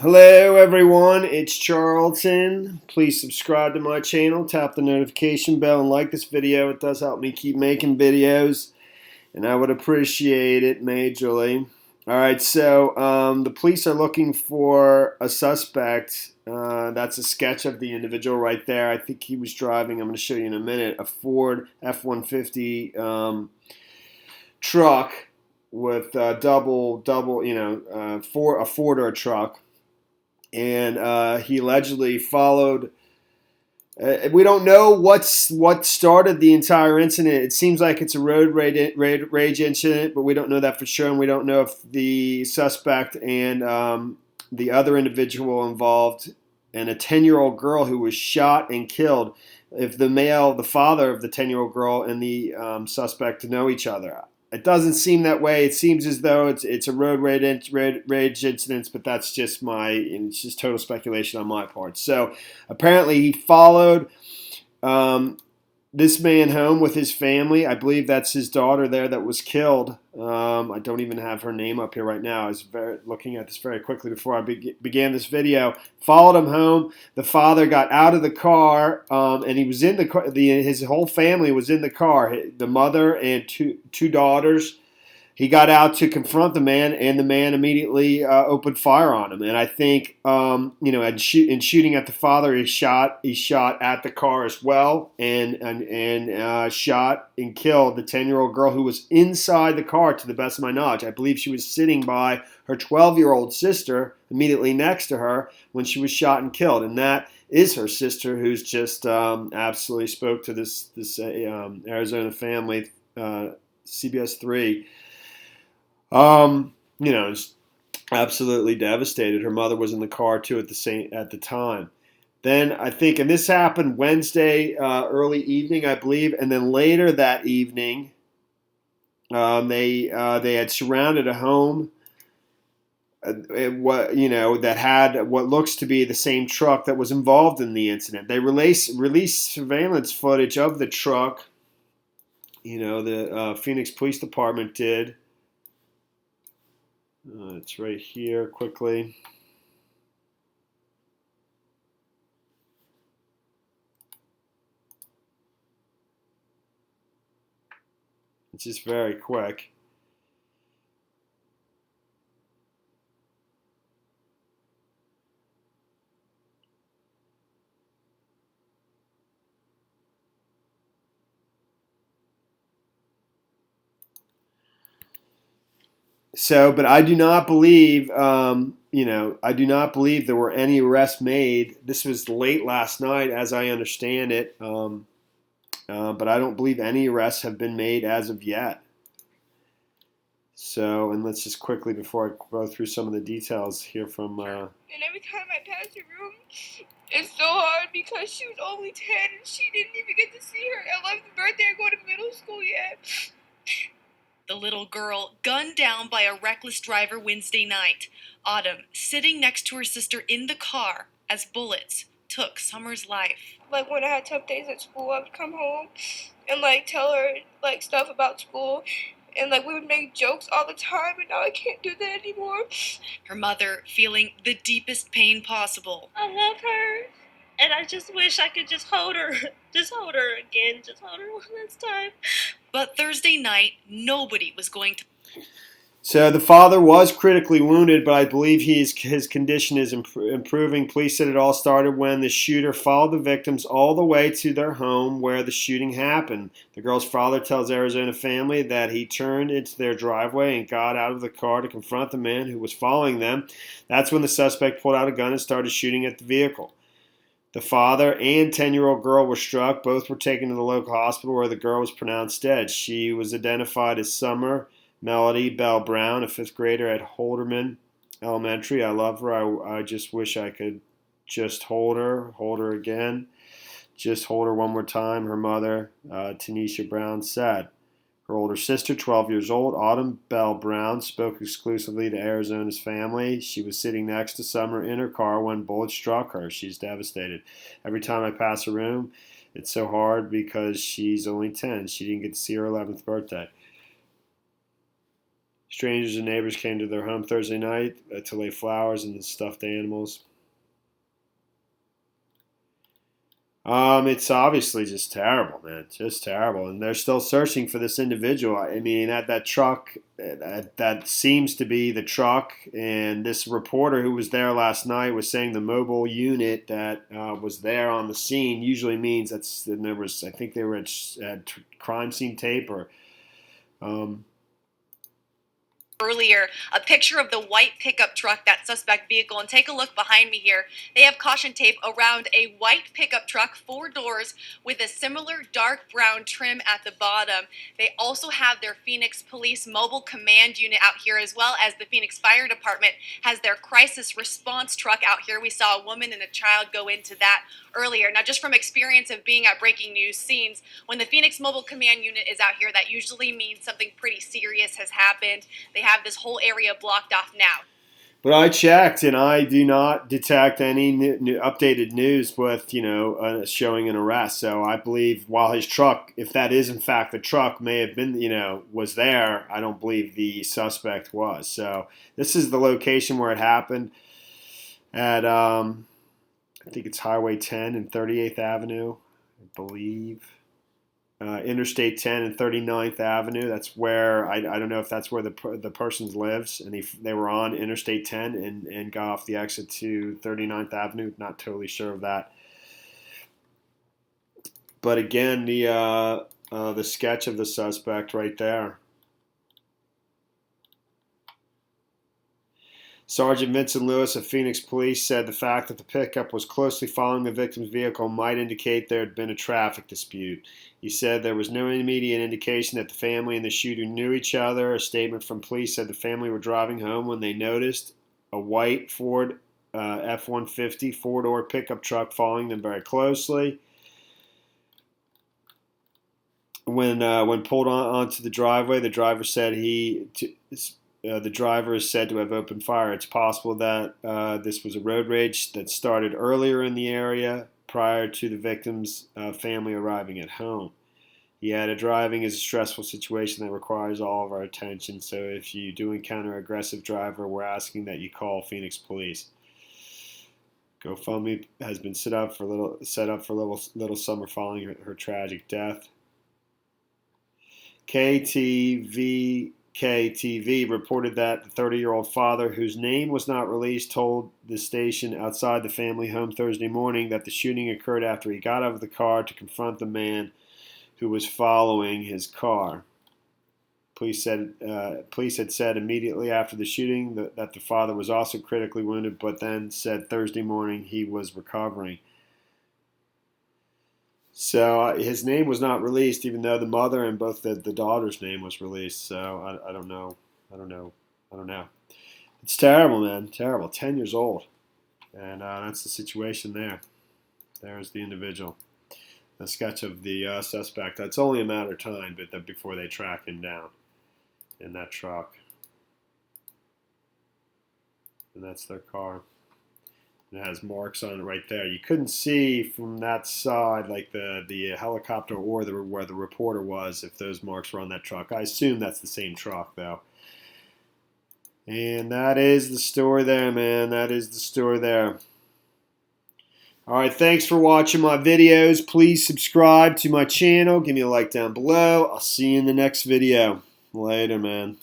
Hello everyone, it's Charlton. Please subscribe to my channel, tap the notification bell, and like this video. It does help me keep making videos, and I would appreciate it majorly. Alright, so the police are looking for a suspect. That's a sketch of the individual right there. I think he was driving, I'm going to show you in a minute, a Ford F-150 truck with double, a four-door truck. And he allegedly followed. We don't know what started the entire incident. It seems like it's a road rage incident, but we don't know that for sure, and we don't know if the suspect and the other individual involved, and a 10-year-old girl who was shot and killed, if the father of the 10-year-old girl, and the suspect know each other. It doesn't seem that way. It seems as though it's a road rage incident, but that's just it's just total speculation on my part. So apparently he followed this man home with his family. I believe that's his daughter there that was killed. I don't even have her name up here right now. I was looking at this very quickly before I began this video. Followed him home. The father got out of the car, and he was in the car. His whole family was in the car. The mother and two daughters. He got out to confront the man, and the man immediately opened fire on him. And I think, in shooting at the father, he shot at the car as well, and shot and killed the 10-year-old girl who was inside the car. To the best of my knowledge, I believe she was sitting by her 12-year-old sister immediately next to her when she was shot and killed, and that is her sister, who's just absolutely spoke to this Arizona family, CBS 3. It's absolutely devastated. Her mother was in the car too at the time. Then I think, and this happened Wednesday early evening, I believe, and then later that evening, they had surrounded a home, that had what looks to be the same truck that was involved in the incident. They released surveillance footage of the truck. The Phoenix Police Department did. It's right here quickly. It's just very quick. So, but I do not believe, I do not believe there were any arrests made. This was late last night, as I understand it, but I don't believe any arrests have been made as of yet. So, and let's just quickly, before I go through some of the details here from. And every time I pass the room, it's so hard because she was only 10 and she didn't even get to see her 11th birthday or go to middle school yet. The little girl gunned down by a reckless driver Wednesday night. Autumn sitting next to her sister in the car as bullets took Summer's life. Like when I had tough days at school, I would come home and tell her stuff about school. And we would make jokes all the time, and now I can't do that anymore. Her mother feeling the deepest pain possible. I love her, and I just wish I could just hold her. Just hold her again. Just hold her one last time. But Thursday night, nobody was going to. So the father was critically wounded, but I believe his condition is improving. Police said it all started when the shooter followed the victims all the way to their home where the shooting happened. The girl's father tells Arizona Family that he turned into their driveway and got out of the car to confront the man who was following them. That's when the suspect pulled out a gun and started shooting at the vehicle. The father and 10-year-old girl were struck. Both were taken to the local hospital where the girl was pronounced dead. She was identified as Summer Melody Bell Brown, a fifth grader at Holderman Elementary. I love her. I just wish I could just hold her again, just hold her one more time, her mother, Tanisha Brown, said. Her older sister, 12 years old, Autumn Bell Brown, spoke exclusively to Arizona's Family. She was sitting next to Summer in her car when bullets struck her. She's devastated. Every time I pass her room, it's so hard because she's only 10. She didn't get to see her 11th birthday. Strangers and neighbors came to their home Thursday night to lay flowers and stuffed animals. It's obviously just terrible, man. Just terrible, and they're still searching for this individual. I mean, that truck, that seems to be the truck. And this reporter who was there last night was saying the mobile unit that was there on the scene usually means that's. And there was, I think they were at crime scene tape or. Earlier, a picture of the white pickup truck, that suspect vehicle, and take a look behind me here. They have caution tape around a white pickup truck, 4 doors, with a similar dark brown trim at the bottom. They also have their Phoenix Police Mobile Command Unit out here, as well as the Phoenix Fire Department has their crisis response truck out here. We saw a woman and a child go into that earlier. Now, just from experience of being at breaking news scenes, when the Phoenix Mobile Command Unit is out here, that usually means something pretty serious has happened. They have this whole area blocked off now. But I checked, and I do not detect any updated news with, showing an arrest. So I believe while his truck, if that is in fact the truck, may have been, was there, I don't believe the suspect was. So this is the location where it happened at, I think it's Highway 10 and 38th Avenue, I believe. Interstate 10 and 39th Avenue. That's where I don't know if that's where the person lives, and they were on Interstate 10 and got off the exit to 39th Avenue. Not totally sure of that. But again, the sketch of the suspect right there. Sergeant Vincent Lewis of Phoenix Police said the fact that the pickup was closely following the victim's vehicle might indicate there had been a traffic dispute. He said there was no immediate indication that the family and the shooter knew each other. A statement from police said the family were driving home when they noticed a white Ford F-150 four-door pickup truck following them very closely. When pulled onto the driveway, the driver said the driver is said to have opened fire. It's possible that this was a road rage that started earlier in the area prior to the victim's family arriving at home. He added, driving is a stressful situation that requires all of our attention, so if you do encounter an aggressive driver, we're asking that you call Phoenix Police. GoFundMe has been set up for little Summer following her tragic death. KTVK-TV reported that the 30-year-old father, whose name was not released, told the station outside the family home Thursday morning that the shooting occurred after he got out of the car to confront the man who was following his car. Police had said immediately after the shooting that the father was also critically wounded, but then said Thursday morning he was recovering. So his name was not released, even though the mother and both the daughter's name was released. So I don't know. It's terrible, man. Terrible. 10 years old. And that's the situation there. There's the individual. A sketch of the suspect. It's only a matter of time before they track him down in that truck. And that's their car. It has marks on it right there. You couldn't see from that side, like the helicopter or where the reporter was, if those marks were on that truck. I assume that's the same truck, though. And that is the story there, man. That is the story there. All right, thanks for watching my videos. Please subscribe to my channel. Give me a like down below. I'll see you in the next video. Later, man.